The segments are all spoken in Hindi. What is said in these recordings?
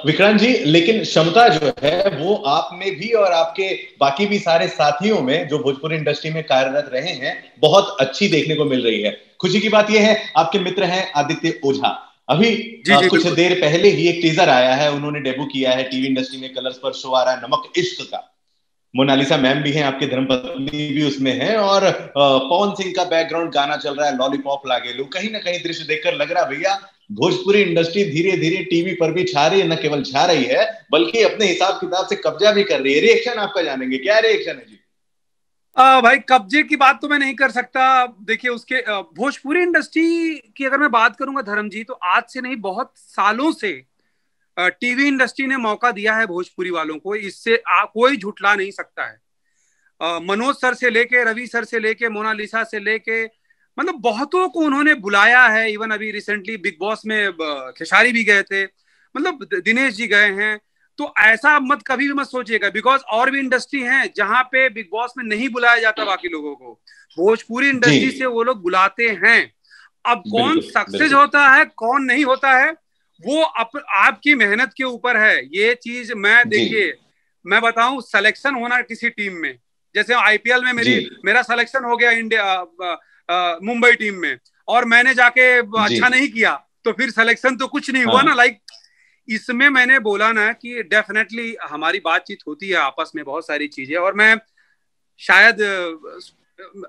विक्रांत जी, लेकिन क्षमता जो है वो आप में भी और आपके बाकी भी सारे साथियों में जो भोजपुरी इंडस्ट्री में कार्यरत रहे हैं बहुत अच्छी देखने को मिल रही है। खुशी की बात यह है आपके मित्र हैं आदित्य ओझा। अभी जी जी कुछ बिल्कुल। देर पहले ही एक टीजर आया है, उन्होंने डेब्यू किया है टीवी इंडस्ट्री में। कलर्स पर शो आ रहा है नमक इश्क का। मोनालिसा मैम भी हैं, आपकी धर्मपत्नी भी उसमें है, और पवन सिंह का बैकग्राउंड गाना चल रहा है लॉलीपॉप लागे लो। कहीं ना कहीं दृश्य देखकर लग रहा भैया भोजपुरी इंडस्ट्री धीरे धीरे टीवी पर भी छा रही है, न केवल छा रही है बल्कि अपने हिसाब किताब से कब्जा भी कर रही है। रिएक्शन आपका जानेंगे, क्या रिएक्शन है जी? भाई कब्जे की बात तो मैं नहीं कर सकता। देखिए उसके भोजपुरी इंडस्ट्री की अगर मैं बात करूंगा धर्म जी, तो आज से नहीं बहुत सालों से टीवी इंडस्ट्री ने मौका दिया है भोजपुरी वालों को। इससे कोई झुठला नहीं सकता है। मनोज सर से लेके, रवि सर से लेके, मोनालिसा से लेके, मतलब बहुतों को उन्होंने बुलाया है। इवन अभी रिसेंटली बिग बॉस में खेसारी भी गए थे, मतलब दिनेश जी गए हैं। तो ऐसा मत कभी भी मत सोचिएगा, बिकॉज और भी इंडस्ट्री हैं जहां पे बिग बॉस में नहीं बुलाया जाता बाकी लोगों को, भोजपुरी इंडस्ट्री से वो लोग बुलाते हैं। अब कौन बिल्कुल सक्सेस बिल्कुल। होता है कौन नहीं होता है वो आपकी मेहनत के ऊपर है। ये चीज मैं जी देखिए, मैं बताऊं, सिलेक्शन होना किसी टीम में, जैसे आईपीएल में जी मेरा सिलेक्शन हो गया इंडिया मुंबई टीम में, और मैंने जाके जी अच्छा नहीं किया, तो फिर सिलेक्शन तो कुछ नहीं हुआ ना। हाँ। लाइक इसमें मैंने बोला ना कि डेफिनेटली हमारी बातचीत होती है आपस में बहुत सारी चीजें। और मैं शायद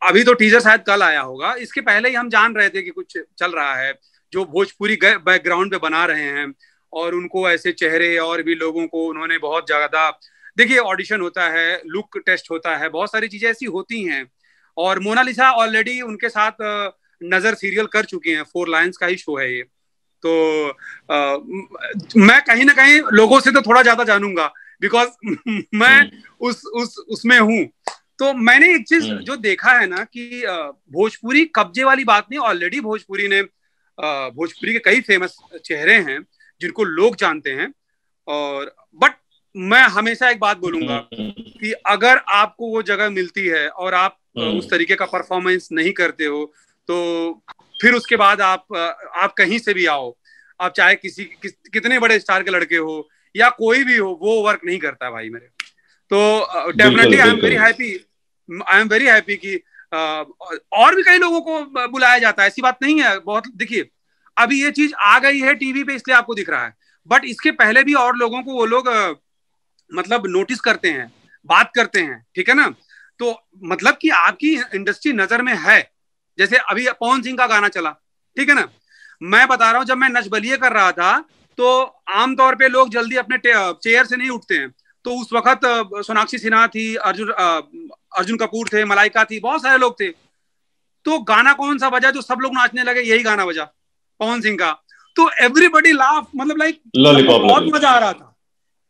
अभी तो टीजर शायद कल आया होगा, इसके पहले ही हम जान रहे थे कि कुछ चल रहा है जो भोजपुरी बैकग्राउंड पे बना रहे हैं। और उनको ऐसे चेहरे और भी लोगों को उन्होंने बहुत ज्यादा, देखिए ऑडिशन होता है, लुक टेस्ट होता है, बहुत सारी चीजें ऐसी होती हैं। और मोनालिसा ऑलरेडी उनके साथ नजर सीरियल कर चुकी हैं, 4 लाइन्स का ही शो है ये। तो मैं कहीं ना कहीं लोगों से तो थोड़ा ज्यादा जानूंगा, बिकॉज मैं हम्म उसमें हूँ। तो मैंने एक चीज हम्म जो देखा है ना कि भोजपुरी कब्जे वाली बात नहीं, ऑलरेडी भोजपुरी ने भोजपुरी के कई फेमस चेहरे हैं जिनको लोग जानते हैं। और बट मैं हमेशा एक बात बोलूंगा कि अगर आपको वो जगह मिलती है और आप उस हम्म तरीके का परफॉर्मेंस नहीं करते हो, तो फिर उसके बाद आप कहीं से भी आओ, आप चाहे कितने बड़े स्टार के लड़के हो या कोई भी हो, वो वर्क नहीं करता भाई मेरे। तो डेफिनेटली बिल्कुल बिल्कुल। आई एम वेरी हैप्पी कि और भी कई लोगों को बुलाया जाता है, ऐसी बात नहीं है। बहुत देखिए अभी ये चीज आ गई है टीवी पे इसलिए आपको दिख रहा है, बट इसके पहले भी और लोगों को वो लोग मतलब नोटिस करते हैं, बात करते हैं, ठीक है ना। तो मतलब कि आपकी इंडस्ट्री नजर में है। जैसे अभी पवन सिंह का गाना चला, ठीक है ना। मैं बता रहा हूं जब मैं नच बलिए कर रहा था तो आमतौर पे लोग जल्दी अपने चेयर से नहीं उठते हैं। तो उस वक्त सोनाक्षी सिन्हा थी, अर्जुन कपूर थे, मलाइका थी, बहुत सारे लोग थे। तो गाना कौन सा बजा जो सब लोग नाचने लगे? यही गाना बजा, पवन सिंह का। तो एवरीबडी लाफ, मतलब लाइक सबको लॉलीपॉप बहुत लगे। मजा आ रहा था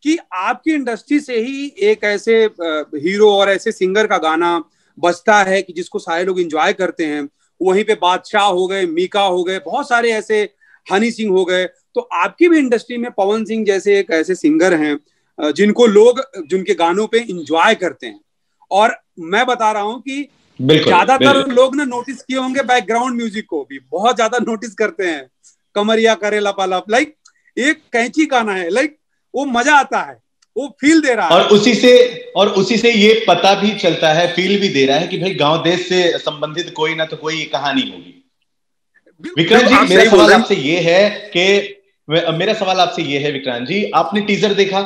कि आपकी इंडस्ट्री से ही एक ऐसे हीरो और ऐसे सिंगर का गाना बजता है कि जिसको सारे लोग एंजॉय करते हैं। वहीं पे बादशाह हो गए, मीका हो गए, बहुत सारे ऐसे, हनी सिंह हो गए। तो आपकी भी इंडस्ट्री में पवन सिंह जैसे एक ऐसे सिंगर हैं जिनको लोग जिनके गानों पे एंजॉय करते हैं। और मैं बता रहा हूं कि बिल्कुल ज्यादातर बिल्कुल। लोग ना नोटिस किए होंगे, बैकग्राउंड म्यूजिक को भी बहुत ज्यादा नोटिस करते हैं। कमरिया करे लपालप, लाइक एक कैची गाना है, लाइक वो मजा आता है, वो फील दे रहा और है। उसी से ये पता भी चलता है, फील भी दे रहा है कि भाई गांव देश से संबंधित कोई ना तो कोई कहानी होगी। विक्रांत जी, आप सही बोल रहे हैं। मेरा सवाल आपसे ये है विक्रांत जी, आपने टीजर देखा।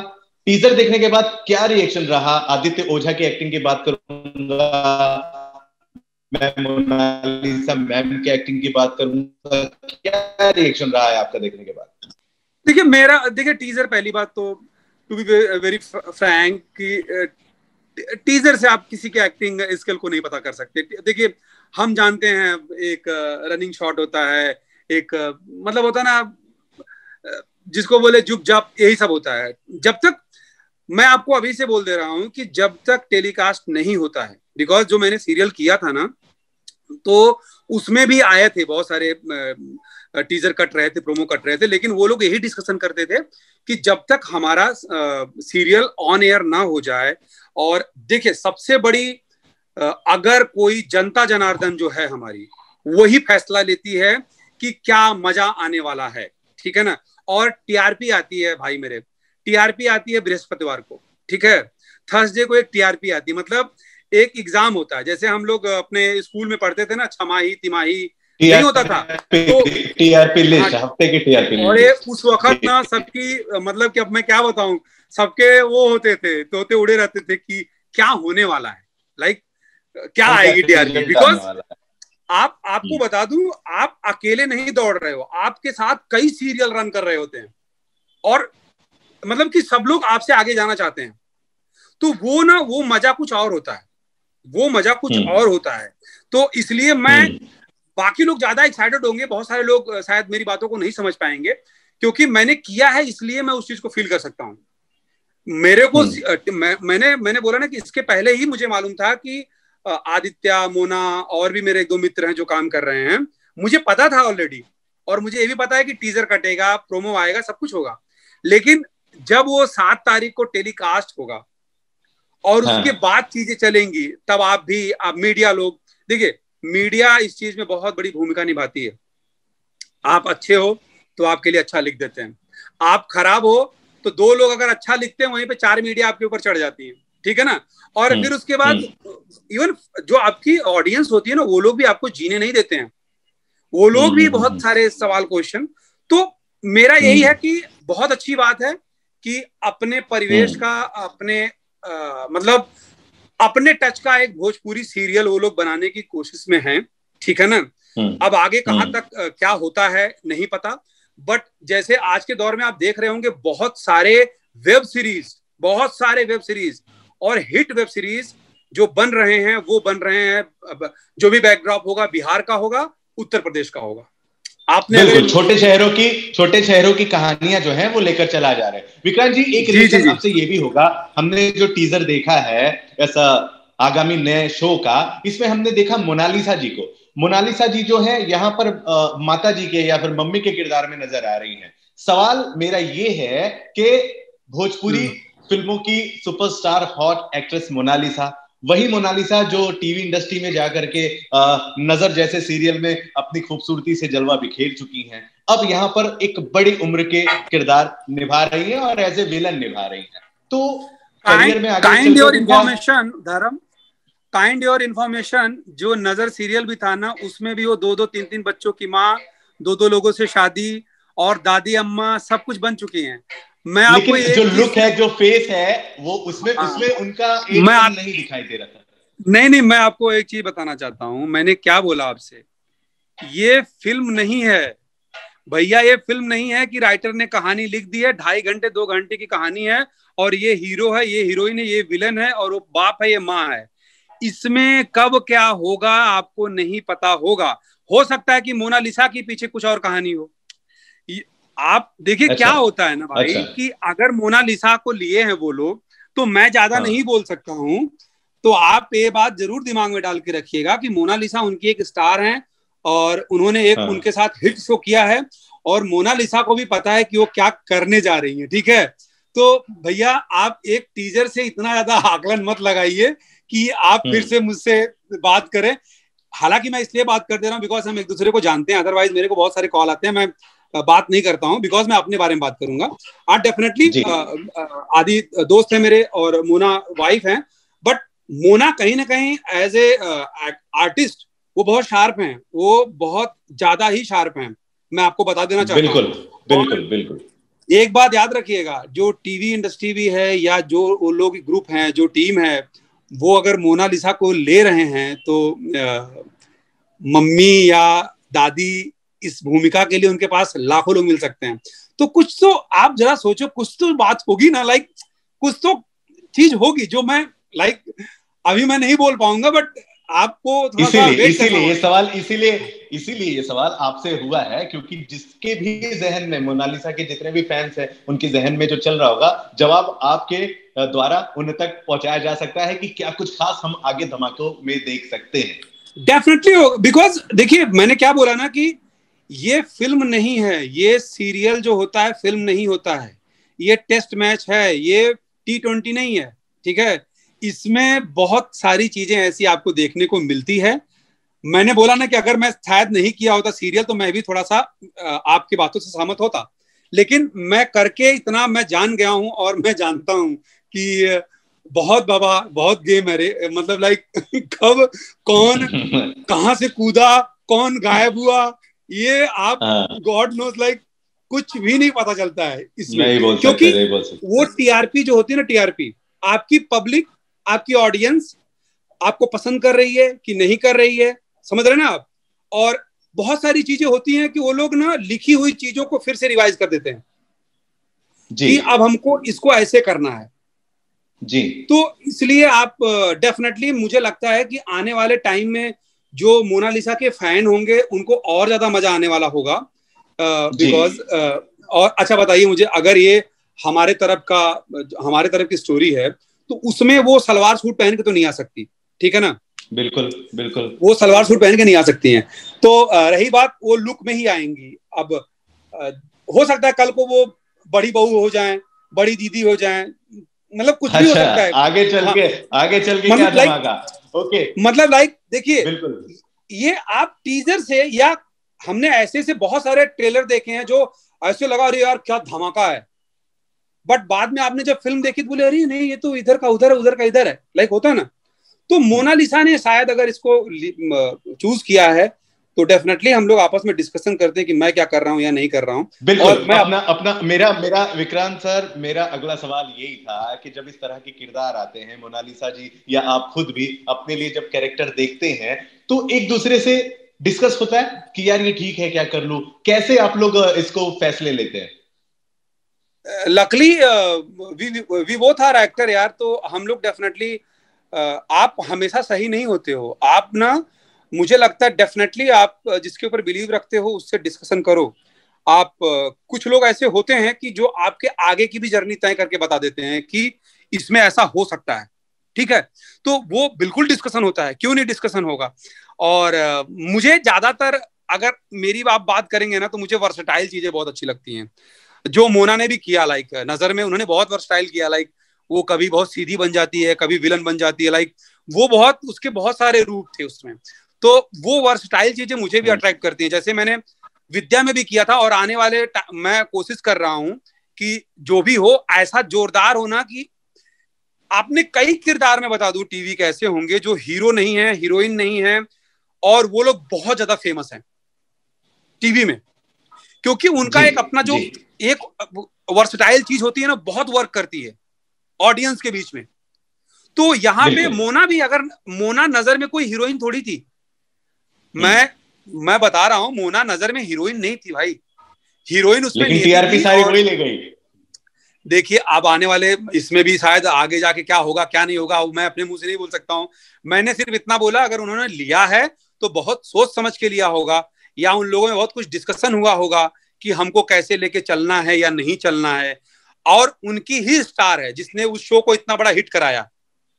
टीजर देखने के बाद क्या रिएक्शन रहा? आदित्य ओझा की एक्टिंग की बात करूंगा, मैं मोनालिसा मैम की एक्टिंग की बात करूंगा, क्या रिएक्शन रहा है आपका देखने के बाद? देखिए टीजर, पहली बात तो टू बी वेरी फ्रैंक कि टीजर से आप किसी के एक्टिंग स्किल को नहीं पता कर सकते। देखिए हम जानते हैं एक रनिंग शॉट होता है, एक मतलब होता है ना जिसको बोले जुप जाप, यही सब होता है। जब तक, मैं आपको अभी से बोल दे रहा हूं कि जब तक टेलीकास्ट नहीं होता है, बिकॉज जो मैंने सीरियल किया था ना, तो उसमें भी आए थे बहुत सारे टीजर कट रहे थे, प्रोमो कट रहे थे, लेकिन वो लोग यही डिस्कशन करते थे कि जब तक हमारा सीरियल ऑन एयर ना हो जाए। और देखिए सबसे बड़ी अगर कोई जनता जनार्दन जो है हमारी, वही फैसला लेती है कि क्या मजा आने वाला है, ठीक है ना। और टीआरपी आती है भाई मेरे, टीआरपी आती है बृहस्पतिवार को, ठीक है। थर्सडे को एक टीआरपी आती है, मतलब एक एग्जाम होता है, जैसे हम लोग अपने स्कूल में पढ़ते थे ना, छमाही तिमाही नहीं होता था, तो टीआरपी लिस्ट, हाँ, हफ्ते की टीआरपी और ये लिस्ट। उस वक्त ना सबकी मतलब कि अब मैं क्या बताऊं, सबके वो होते थे, तोते उड़े रहते थे कि क्या होने वाला है, लाइक क्या कौन सा आएगी टीआरपी। रिजल्ट आने बिकॉज वाला है। आपको बता दूं, आप अकेले नहीं दौड़ रहे हो, आपके साथ कई सीरियल रन कर रहे होते हैं, और मतलब कि सब लोग आपसे आगे जाना चाहते हैं, तो वो ना वो मजा कुछ और होता है, वो मजा कुछ और होता है। तो इसलिए मैं, बाकी लोग ज्यादा एक्साइटेड होंगे, बहुत सारे लोग शायद मेरी बातों को नहीं समझ पाएंगे, क्योंकि मैंने किया है, इसलिए मैं उस चीज को फील कर सकता हूं। मेरे को मैंने बोला ना कि इसके पहले ही मुझे मालूम था कि आदित्य, मोना और भी मेरे 2 मित्र हैं जो काम कर रहे हैं, मुझे पता था ऑलरेडी, और मुझे ये भी पता है कि टीजर कटेगा, प्रोमो आएगा, सब कुछ होगा। लेकिन जब वो 7 तारीख को टेलीकास्ट होगा और उसके बाद चीजें चलेंगी, तब आप मीडिया लोग देखिए, मीडिया इस चीज में बहुत बड़ी भूमिका निभाती है। आप अच्छे हो तो आपके लिए अच्छा लिख देते हैं, आप खराब हो तो 2 लोग अगर अच्छा लिखते हैं, वहीं पे 4 मीडिया आपके ऊपर चढ़ जाती है, ठीक है ना। और फिर उसके बाद इवन जो आपकी ऑडियंस होती है ना, वो लोग भी आपको जीने नहीं देते हैं, वो लोग भी बहुत सारे सवाल क्वेश्चन। तो मेरा यही है कि बहुत अच्छी बात है कि अपने परिवेश का, अपने मतलब अपने टच का एक भोजपुरी सीरियल वो लोग बनाने की कोशिश में हैं, ठीक है ना। अब आगे कहां तक क्या होता है नहीं पता, बट जैसे आज के दौर में आप देख रहे होंगे, बहुत सारे वेब सीरीज और हिट वेब सीरीज जो बन रहे हैं, वो बन रहे हैं, जो भी बैकड्रॉप होगा बिहार का होगा, उत्तर प्रदेश का होगा। आपने बिल्कुल छोटे शहरों की कहानियां जो हैं वो लेकर चला जा रहे हैं। विक्रांत जी, एक रिएक्शन आपसे ये भी होगा, हमने जो टीजर देखा है ऐसा आगामी नए शो का, इसमें हमने देखा मोनालिसा जी को। मोनालिसा जी जो है यहाँ पर माता जी के या फिर मम्मी के किरदार में नजर आ रही हैं। सवाल मेरा ये है कि भोजपुरी फिल्मों की सुपरस्टार हॉट एक्ट्रेस मोनालिसा, वही मोनालिसा जो टीवी इंडस्ट्री में जाकर के नजर जैसे सीरियल में अपनी खूबसूरती से जलवा बिखेर चुकी हैं, अब यहाँ पर एक बड़ी उम्र के किरदार निभा रही हैं और एज ए विलन निभा रही हैं। तो करियर में आगे काइंड योर इंफॉर्मेशन धर्म, काइंड योर इंफॉर्मेशन, जो नजर सीरियल भी था ना, उसमें भी वो 2-2 3-3 बच्चों की माँ, 2-2 लोगों से शादी और दादी अम्मा सब कुछ बन चुकी हैं। मैं आपको जो लुक है, जो फेस है, वो उसमें उनका एक नहीं दिखाई दे रहा था। नहीं, मैं आपको एक चीज बताना चाहता हूं, मैंने क्या बोला आपसे, ये फिल्म नहीं है भैया, ये फिल्म नहीं है कि राइटर ने कहानी लिख दी है, 2.5 घंटे 2 घंटे की कहानी है, और ये हीरो है, ये हीरोइन है, ये विलन है, और वो बाप है, ये माँ है। इसमें कब क्या होगा आपको नहीं पता होगा। हो सकता है कि मोनालिसा के पीछे कुछ और कहानी हो। आप देखिए क्या होता है ना भाई, कि अगर मोनालिसा को लिए हैं वो लोग, तो मैं ज्यादा नहीं बोल सकता हूं, तो आप ये बात जरूर दिमाग में डाल के रखिएगा कि मोनालिसा उनकी एक स्टार हैं, और उन्होंने एक उनके साथ हिट शो किया है, और मोनालिसा को भी पता है कि वो क्या करने जा रही है, ठीक है। तो भैया आप एक टीजर से इतना ज्यादा आकलन मत लगाइए कि आप फिर से मुझसे बात करें। हालांकि मैं इसलिए बात कर दे रहा हूँ बिकॉज हम एक दूसरे को जानते हैं, अदरवाइज मेरे को बहुत सारे कॉल आते हैं, मैं बात नहीं करता हूँ, बिकॉज मैं अपने बारे में बात करूंगा। हाँ डेफिनेटली आदि दोस्त है मेरे और मोना वाइफ है, बट मोना कहीं ना कहीं एज ए आर्टिस्ट वो बहुत शार्प हैं, वो बहुत ज्यादा ही शार्प हैं, मैं आपको बता देना चाहता हूँ। बिल्कुल एक बात याद रखिएगा, जो टीवी इंडस्ट्री भी है या जो वो लोग ग्रुप हैं, जो टीम है, वो अगर मोनालिसा को ले रहे हैं तो मम्मी या दादी इस भूमिका के लिए उनके पास लाखों लोग मिल सकते हैं। तो कुछ तो आप जरा सोचो, कुछ तो बात होगी ना, लाइक कुछ तो चीज होगी जो मैं अभी मैं नहीं बोल पाऊंगा, बट आपको इसीलिए ये सवाल आपसे हुआ है, क्योंकि जिसके भी जहन में, मोनालिसा के जितने भी फैंस हैं, उनके जहन में जो चल रहा होगा, जवाब आपके द्वारा उन तक पहुंचाया जा सकता है कि क्या कुछ खास हम आगे धमाकों में देख सकते हैं। डेफिनेटली, बिकॉज देखिए मैंने क्या बोला ना कि ये फिल्म नहीं है, ये सीरियल जो होता है फिल्म नहीं होता है, ये टेस्ट मैच है, ये T20 नहीं है, ठीक है। इसमें बहुत सारी चीजें ऐसी आपको देखने को मिलती है, मैंने बोला ना कि अगर मैं शायद नहीं किया होता सीरियल तो मैं भी थोड़ा सा आपकी बातों से सहमत होता, लेकिन मैं करके इतना मैं जान गया हूं और मैं जानता हूं कि बहुत बाबा बहुत गेम है रे, मतलब लाइक कब कौन कहां से कूदा, कौन गायब हुआ, ये आप हाँ, गॉड नोज लाइक कुछ भी नहीं पता चलता है इसमें, नहीं बोल क्योंकि सकते, नहीं बोल वो सकते। टीआरपी जो होती है ना, टीआरपी आपकी पब्लिक, आपकी ऑडियंस आपको पसंद कर रही है कि नहीं कर रही है, समझ रहे ना आप। और बहुत सारी चीजें होती हैं कि वो लोग ना लिखी हुई चीजों को फिर से रिवाइज कर देते हैं जी कि अब हमको इसको ऐसे करना है। जी तो इसलिए आप डेफिनेटली मुझे लगता है कि आने वाले टाइम में जो मोनालिसा के फैन होंगे उनको और ज्यादा मजा आने वाला होगा, जी। बिकॉज और अच्छा बताइए मुझे, अगर ये हमारे तरफ का हमारे तरफ की स्टोरी है तो उसमें वो सलवार सूट पहन के तो नहीं आ सकती, ठीक है ना, बिल्कुल बिल्कुल। वो सलवार सूट पहन के नहीं आ सकती हैं। तो रही बात, वो लुक में ही आएंगी। अब हो सकता है कल को वो बड़ी बहू हो जाएं, बड़ी दीदी हो जाएं, मतलब कुछ भी हो अच्छा, सकता है। आगे चल हाँ, के, आगे चल के क्या मतलब लाइक, धमाका। ओके। देखिए, बिल्कुल। ये आप टीजर से, या हमने ऐसे से बहुत सारे ट्रेलर देखे हैं जो ऐसे लगा अरे यार क्या धमाका है, बट बाद में आपने जब फिल्म देखी तो बोले अरे नहीं ये तो इधर का उधर है, उधर का इधर है, लाइक होता है ना। तो मोनालिसा ने शायद अगर इसको चूज किया है तो डेफिनेटली हम लोग आपस में डिस्कशन करते हैं कि मैं क्या कर रहा हूं या नहीं कर रहा हूं। बिल्कुल। और मैं अपना अपना मेरा मेरा विक्रांत सर, मेरा अगला सवाल यही था कि जब इस तरह के किरदार आते हैं, मोनालिसा जी या आप खुद भी अपने लिए जब कैरेक्टर देखते हैं, तो एक दूसरे से डिस्कस होता है कि यार ये ठीक है क्या कर लूं, कैसे आप लोग इसको फैसले लेते हैं? लकली वी वो था एक्टर यार, तो हम लोग डेफिनेटली, आप हमेशा सही नहीं होते हो आप ना, मुझे लगता है डेफिनेटली आप जिसके ऊपर बिलीव रखते हो उससे डिस्कशन करो। आप कुछ लोग ऐसे होते हैं कि जो आपके आगे की भी जर्नी तय करके बता देते हैं कि इसमें ऐसा हो सकता है, ठीक है, तो वो बिल्कुल डिस्कशन होता है, क्यों नहीं डिस्कशन होगा। और मुझे ज्यादातर, अगर मेरी आप बात करेंगे ना, तो मुझे वर्सटाइल चीजें बहुत अच्छी लगती हैं जो मोना ने भी किया। लाइक नजर में उन्होंने बहुत वर्सटाइल किया, लाइक वो कभी बहुत सीधी बन जाती है, कभी विलन बन जाती है, लाइक वो बहुत, उसके बहुत सारे रूप थे उसमें। तो वो वर्सटाइल चीजें मुझे भी अट्रैक्ट करती हैं, जैसे मैंने विद्या में भी किया था, और आने वाले मैं कोशिश कर रहा हूं कि जो भी हो ऐसा जोरदार होना कि आपने कई किरदार में बता दूं टीवी के ऐसे होंगे जो हीरो नहीं है, हीरोइन नहीं है, और वो लोग बहुत ज्यादा फेमस हैं टीवी में, क्योंकि उनका जी एक अपना जो जी एक वर्सटाइल चीज होती है ना, बहुत वर्क करती है ऑडियंस के बीच में। तो यहाँ पे बिल्कुल। मोना भी, अगर मोना नजर में कोई हीरोइन थोड़ी थी, हम्म। मैं बता रहा हूं, मोना नजर में हीरोइन नहीं थी भाई, हीरोइन उसमें लेकिन नियति टीआरपी थी। सारी और वही ले गई। देखिए अब आने वाले इसमें भी शायद आगे जाके क्या होगा क्या नहीं होगा, मैं अपने मुंह से नहीं बोल सकता हूं। मैंने सिर्फ इतना बोला, अगर उन्होंने लिया है तो बहुत सोच समझ के लिया होगा, या उन लोगों में बहुत कुछ डिस्कशन हुआ होगा कि हमको कैसे लेके चलना है या नहीं चलना है। और उनकी ही स्टार है जिसने उस शो को इतना बड़ा हिट कराया,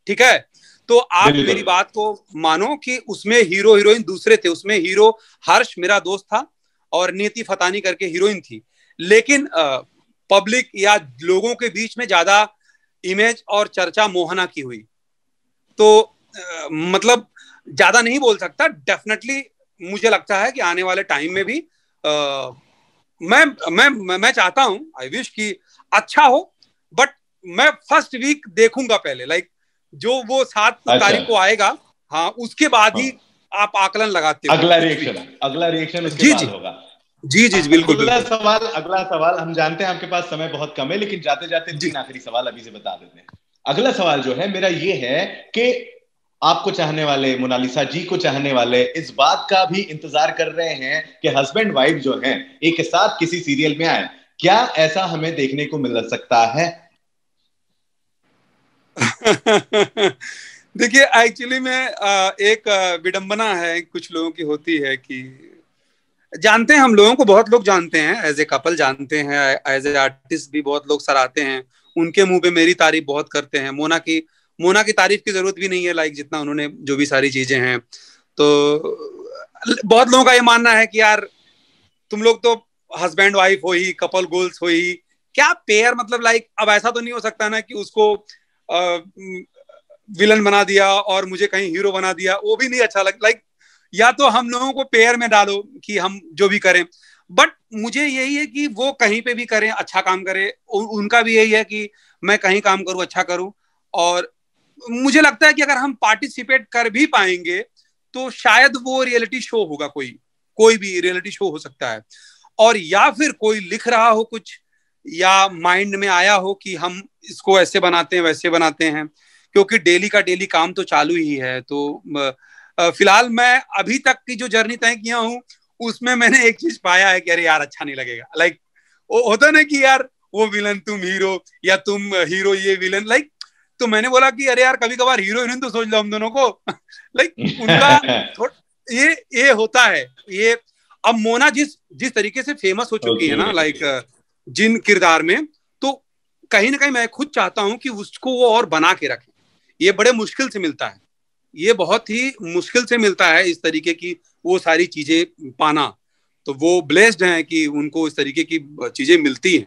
ठीक है। तो आप मेरी बिल्कुल। बात को मानो कि उसमें हीरो हीरोइन दूसरे थे, उसमें हीरो हर्ष मेरा दोस्त था और नीति फतानी करके हीरोइन थी। लेकिन पब्लिक या लोगों के बीच में ज्यादा इमेज और चर्चा मोहना की हुई। तो मतलब ज्यादा नहीं बोल सकता, डेफिनेटली मुझे लगता है कि आने वाले टाइम में भी मैं मैं चाहता हूं, आई विश कि अच्छा हो, बट मैं फर्स्ट वीक देखूंगा पहले, लाइक जो वो 7 तारीख अच्छा। को आएगा, हाँ उसके बाद ही हाँ, आप आकलन लगाते हो अगला कुछ भी। रिएक्शन, अगला रिएक्शन उसके जी बाद जी होगा। जी जी बिल्कुल अगला बिल्कुल। सवाल, अगला सवाल, हम जानते हैं आपके पास समय बहुत कम है, लेकिन जाते जाते जी 3 आखिरी सवाल अभी से बता देते हैं। अगला सवाल जो है मेरा ये है कि आपको चाहने वाले, मोनालिसा जी को चाहने वाले इस बात का भी इंतजार कर रहे हैं कि हस्बैंड वाइफ जो हैं एक साथ किसी सीरियल में आए। क्या ऐसा हमें देखने को मिल सकता है? देखिए एक्चुअली में एक विडंबना है कुछ लोगों की होती है कि जानते हैं, हम लोगों को बहुत लोग जानते हैं, एज ए कपल जानते हैं, एज ए आर्टिस्ट भी बहुत लोग सराहते हैं, उनके मुंह पे मेरी तारीफ बहुत करते हैं। मोना की तारीफ की जरूरत भी नहीं है, लाइक जितना उन्होंने जो भी सारी चीजें हैं। तो बहुत लोगों का ये मानना है कि यार तुम लोग तो हस्बैंड वाइफ हो ही, कपल गोल्स हो ही, क्या पेयर, मतलब लाइक अब ऐसा तो नहीं हो सकता ना कि उसको विलन बना दिया और मुझे कहीं हीरो बना दिया, वो भी नहीं अच्छा लग, लाइक या तो हम लोगों को पेयर में डालो कि हम जो भी करें। बट मुझे यही है कि वो कहीं पे भी करें, अच्छा काम करें, उनका भी यही है कि मैं कहीं काम करूं, अच्छा करूं। और मुझे लगता है कि अगर हम पार्टिसिपेट कर भी पाएंगे तो शायद वो रियलिटी शो होगा, कोई कोई भी रियलिटी शो हो सकता है। और या फिर कोई लिख रहा हो कुछ, या माइंड में आया हो कि हम इसको ऐसे बनाते हैं वैसे बनाते हैं, क्योंकि डेली का डेली काम तो चालू ही है। तो फिलहाल मैं अभी तक की जो जर्नी तय किया हूँ उसमें मैंने एक चीज पाया है कि अरे यार अच्छा नहीं लगेगा। लाइक वो होता ना कि यार वो विलन तुम हीरो, या तुम हीरो ये विलन। लाइक तो मैंने बोला कि अरे यार कभी कभार हीरो हीरोइन तो सोच लो हम दोनों को। लाइक उनका ये होता है ये। अब मोना जिस जिस तरीके से फेमस हो चुकी है ना, लाइक जिन किरदार में, तो कहीं ना कहीं मैं खुद चाहता हूं कि उसको वो और बना के रखें। ये बड़े मुश्किल से मिलता है, ये बहुत ही मुश्किल से मिलता है इस तरीके की वो सारी चीजें पाना। तो वो ब्लेस्ड हैं कि उनको इस तरीके की चीजें मिलती हैं।